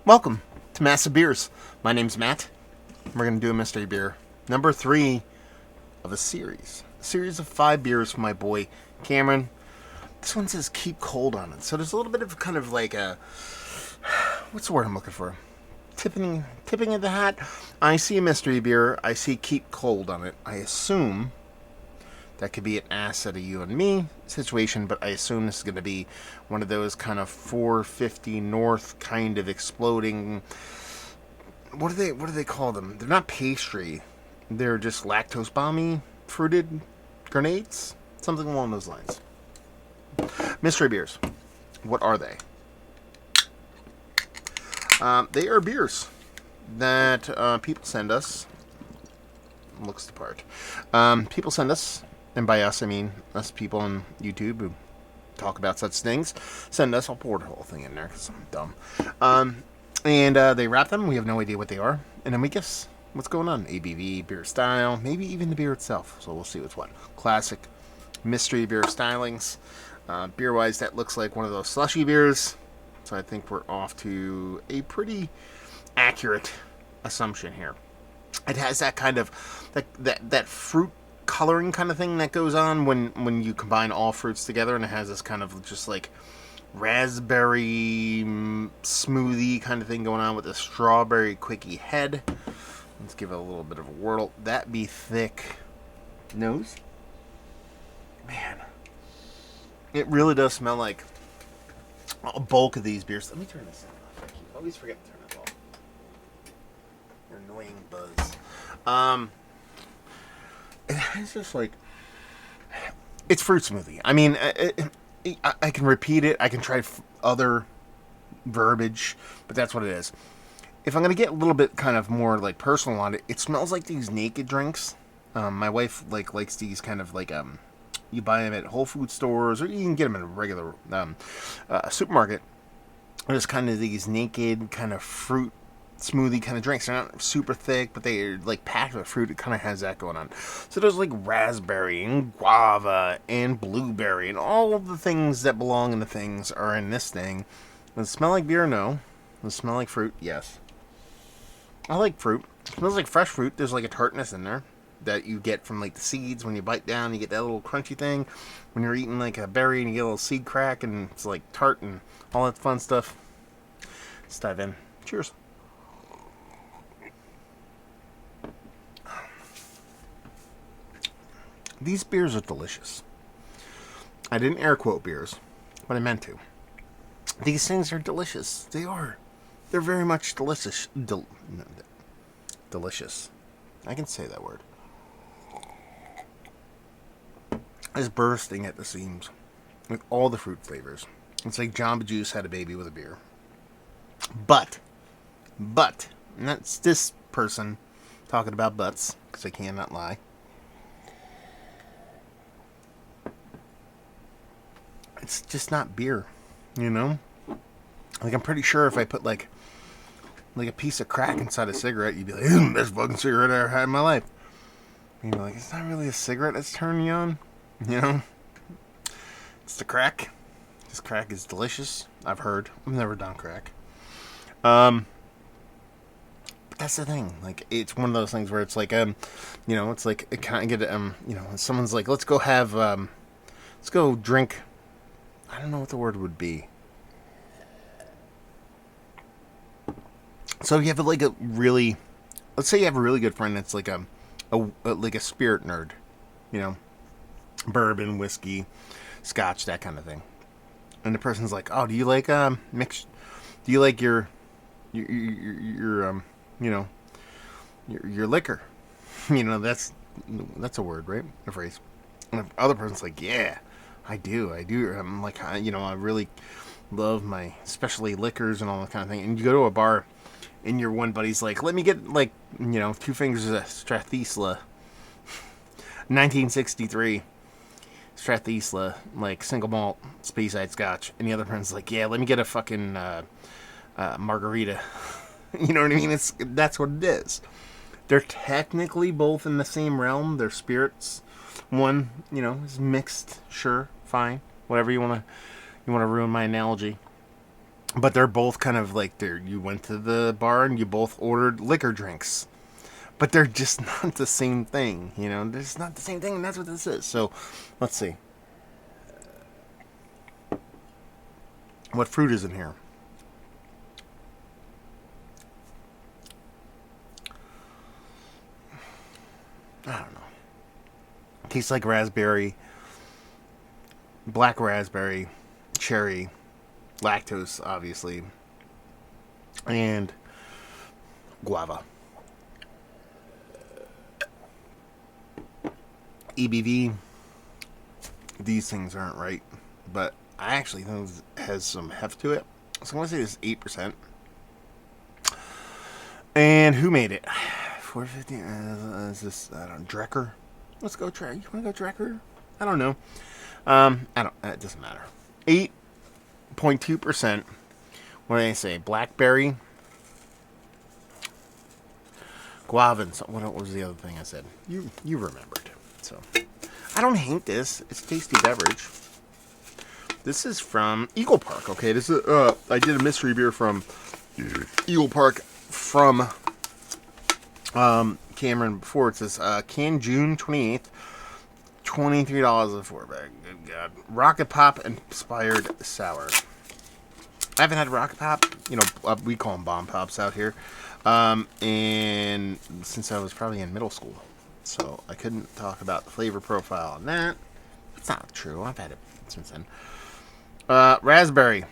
Welcome to Massive Beers. My name's Matt. We're going to do a mystery beer. Number 3 of a series. A series of 5 beers from my boy Cameron. This one says keep cold on it. So there's a little bit of kind of like a... What's the word I'm looking for? Tipping of the hat. I see a mystery beer. I see keep cold on it. I assume that could be an ass at a you and me situation, but I assume this is going to be one of those kind of 450 North kind of exploding. What do they call them? They're not pastry. They're just lactose bomby fruited grenades, something along those lines. Mystery beers. What are they? They are beers that people send us. Looks the part. People send us. And by us, I mean us people on YouTube who talk about such things. Send us. I'll pour the whole thing in there because I'm dumb. And they wrap them. We have no idea what they are. And then we guess what's going on. ABV, beer style, maybe even the beer itself. So we'll see what's what. Classic mystery beer stylings. Beer-wise, that looks like one of those slushy beers. So I think we're off to a pretty accurate assumption here. It has that kind of, that fruit coloring kind of thing that goes on when you combine all fruits together, and it has this kind of just like raspberry smoothie kind of thing going on with a strawberry quickie head. Let's give it a little bit of a whirl. That be thick nose. Man, it really does smell like a bulk of these beers. Let me turn this off. I always forget to turn it off. Your annoying buzz. It's just like, it's fruit smoothie. I mean, I can repeat it. I can try other verbiage, but that's what it is. If I'm going to get a little bit kind of more like personal on it, it smells like these naked drinks. My wife likes these kind of like, you buy them at Whole Food stores, or you can get them in a regular supermarket. There's kind of these naked kind of fruit smoothie kind of drinks. They're not super thick, but they're like packed with fruit. It kind of has that going on. So there's like raspberry and guava and blueberry and all of the things that belong in the things are in this thing. Does it smell like beer? No. Does it smell like fruit? Yes. I like fruit. It smells like fresh fruit. There's like a tartness in there that you get from like the seeds. When you bite down, you get that little crunchy thing. When you're eating like a berry and you get a little seed crack and it's like tart and all that fun stuff. Let's dive in. Cheers. These beers are delicious. I didn't air quote beers, but I meant to. These things are delicious. They are. They're very much delicious. Delicious. I can say that word. It's bursting at the seams with all the fruit flavors. It's like Jamba Juice had a baby with a beer. But, and that's this person talking about butts, because I cannot lie. It's just not beer, you know? Like, I'm pretty sure if I put, like a piece of crack inside a cigarette, you'd be like, best fucking cigarette I ever had in my life. And you'd be like, it's not really a cigarette that's turning you on, you know? It's the crack. This crack is delicious, I've heard. I've never done crack. But that's the thing. Like, it's one of those things where it's like, it's like, it kind of get, someone's like, let's go drink. I don't know what the word would be. So you have like let's say you have a really good friend that's like a spirit nerd, you know, bourbon, whiskey, scotch, that kind of thing. And the person's like, "Oh, do you like mixed? Do you like your liquor?" You know, that's a word, right? A phrase. And the other person's like, "Yeah, I do. I'm like, I really love my specialty liquors and all that kind of thing." And you go to a bar, and your one buddy's like, "Let me get 2 fingers of Strathisla, 1963 Strathisla, like single malt Speyside Scotch." And the other person's like, "Yeah, let me get a fucking margarita." You know what I mean? That's what it is. They're technically both in the same realm. They're spirits. One, is mixed. Sure, fine, whatever you want to ruin my analogy. But they're both kind of like you went to the bar and you both ordered liquor drinks. But they're just not the same thing, you know? They're just not the same thing, and that's what this is. So, let's see. What fruit is in here? I don't know. Tastes like raspberry, black raspberry, cherry, lactose, obviously, and guava. EBV, these things aren't right, but I actually think it has some heft to it. So I'm going to say this is 8%. And who made it? 450. Is this, I don't know, Drecker? Let's go, Drecker. You want to go, Drecker? I don't know. I don't, it doesn't matter. 8.2%. What did I say? Blackberry, guava, and what was the other thing I said? You remembered. So I don't hate this. It's a tasty beverage. This is from Eagle Park. Okay, this is I did a mystery beer from Eagle Park from Cameron before. It says canned June 28th, $23 a 4-bag. Good God. Rocket Pop inspired sour. I haven't had Rocket Pop. You know, we call them bomb pops out here. And since I was probably in middle school. So I couldn't talk about the flavor profile on that. That's not true. I've had it since then. Raspberry.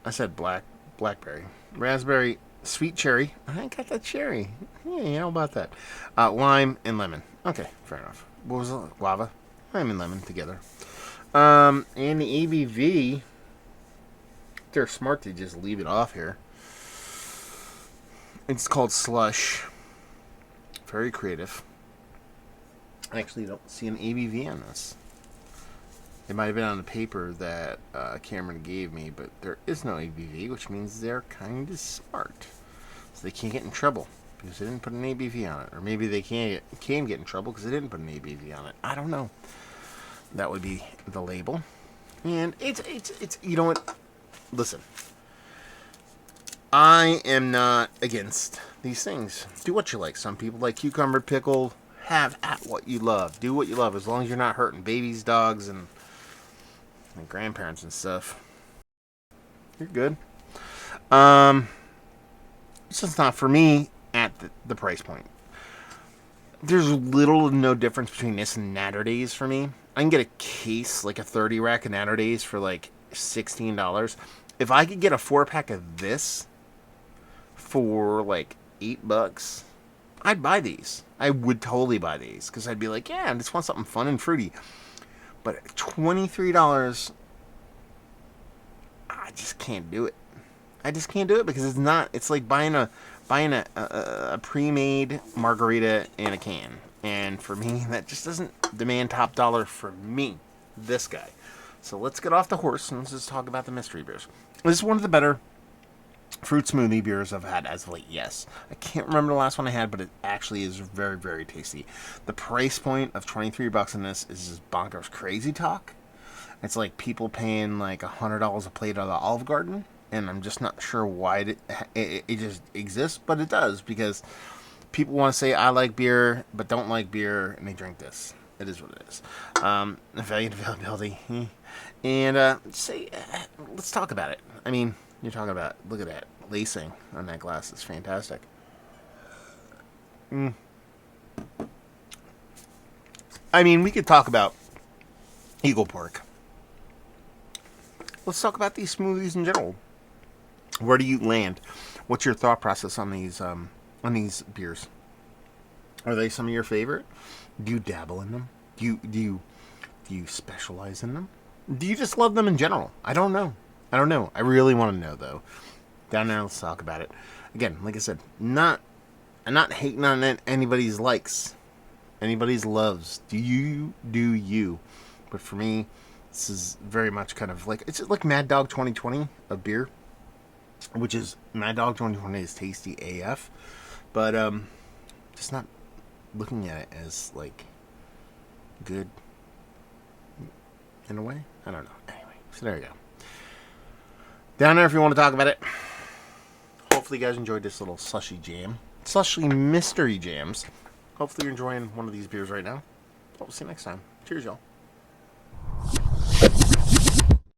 I said blackberry. Raspberry, sweet cherry. I got that cherry. Yeah, how about that? Lime and lemon. Okay, fair enough. What was it? Guava? Lime and lemon together. And the ABV, they're smart to just leave it off here. It's called Slush. Very creative. I actually don't see an ABV on this. It might have been on the paper that Cameron gave me, but there is no ABV, which means they're kind of smart. So they can't get in trouble because they didn't put an ABV on it. Or maybe they can get in trouble because they didn't put an ABV on it. I don't know. That would be the label. And it's you know what? Listen. I am not against these things. Do what you like. Some people like cucumber pickle. Have at what you love. Do what you love as long as you're not hurting babies, dogs, and grandparents and stuff. You're good. It's just not for me at the price point. There's little to no difference between this and Natter Days for me. I can get a case, like a 30 rack of Natter Days for like $16. If I could get a 4-pack of this for like $8, I'd buy these. I would totally buy these because I'd be like, yeah, I just want something fun and fruity. But $23, I just can't do it. I just can't do it because it's not. It's like buying a pre-made margarita in a can, and for me, that just doesn't demand top dollar for me. This guy. So let's get off the horse and let's just talk about the mystery beers. This is one of the better fruit smoothie beers I've had as of late. Yes, I can't remember the last one I had, but it actually is very, very tasty. The price point of $23 in this is just bonkers crazy talk. It's like people paying like $100 a plate at the Olive Garden, and I'm just not sure why it just exists, but it does because people want to say I like beer but don't like beer, and they drink this. It is what it is. Value and availability, and say let's talk about it. I mean, you're talking about, look at that lacing on that glass. It's fantastic. I mean, we could talk about Eagle Park. Let's talk about these smoothies in general. Where do you land? What's your thought process on these beers? Are they some of your favorite? Do you dabble in them? Do you specialize in them? Do you just love them in general? I don't know. I really want to know though. Down there, let's talk about it. Again, like I said, I'm not hating on anybody's likes, anybody's loves. Do you? But for me, this is very much kind of like, it's like Mad Dog 2020 of beer, which is Mad Dog 2020 is tasty AF, but just not looking at it as like good in a way. I don't know. Anyway, so there you go. Down there if you want to talk about it. Hopefully you guys enjoyed this little slushy jam. Slushy mystery jams. Hopefully you're enjoying one of these beers right now. We'll see you next time. Cheers, y'all.